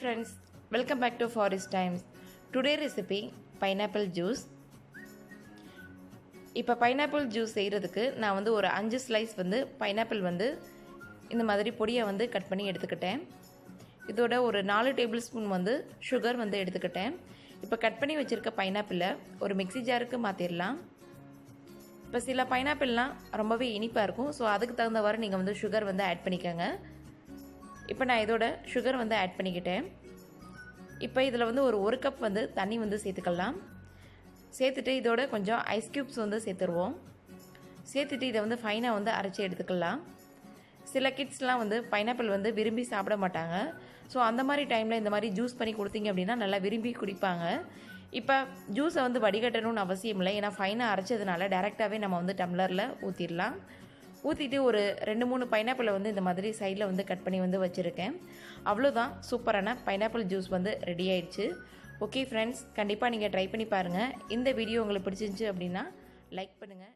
friends, welcome back to Forest Times. Today recipe pineapple juice. இப்போ pineapple juice செய்கிறதுக்கு நான் வந்து ஒரு 5 ஸ்லைஸ் வந்து pineapple வந்து இந்த மாதிரி பொடியை வந்து கட் பண்ணி எடுத்துக்கிட்டேன். இதோட ஒரு 4 டேபிள் ஸ்பூன் வந்து சுகர் வந்து எடுத்துக்கிட்டேன். இப்போ கட் பண்ணி வச்சுருக்க பைனாப்பிளை ஒரு மிக்ஸி ஜாருக்கு மாற்றிடலாம். இப்போ சில பைனாப்பிள்லாம் ரொம்பவே இனிப்பாக இருக்கும். ஸோ அதுக்கு தகுந்தவாறு நீங்கள் வந்து சுகர் வந்து ஆட் பண்ணிக்கோங்க. இப்போ நான் இதோட சுகர் வந்து ஆட் பண்ணிக்கிட்டேன். இப்போ இதில் வந்து ஒரு கப் வந்து தண்ணி வந்து சேர்த்துக்கலாம். சேர்த்துட்டு இதோட கொஞ்சம் ஐஸ் க்யூப்ஸ் வந்து சேர்த்துருவோம். சேர்த்துட்டு இதை வந்து ஃபைனாக வந்து அரைச்சி எடுத்துக்கலாம். சில கிட்ஸ்லாம் வந்து பைனாப்பிள் வந்து விரும்பி சாப்பிட மாட்டாங்க. ஸோ அந்த மாதிரி டைமில் இந்த மாதிரி ஜூஸ் பண்ணி கொடுத்தீங்க அப்படின்னா நல்லா விரும்பி குடிப்பாங்க. இப்போ ஜூஸை வந்து வடிகட்டணும்னு அவசியம் இல்லை. ஏன்னா ஃபைனாக அரைச்சதுனால டேரெக்டாகவே நம்ம வந்து டம்ளரில் ஊற்றிடலாம். ஊற்றிட்டு ஒரு 2-3 பைனாப்பிளை வந்து இந்த மாதிரி சைடில் வந்து கட் பண்ணி வந்து வச்சுருக்கேன். அவ்வளோதான், சூப்பரான பைனாப்பிள் ஜூஸ் வந்து ரெடி ஆயிடுச்சு. ஓகே ஃப்ரெண்ட்ஸ், கண்டிப்பாக நீங்கள் ட்ரை பண்ணி பாருங்கள். இந்த வீடியோ உங்களுக்கு பிடிச்சிருந்துச்சு அப்படின்னா லைக் பண்ணுங்கள்.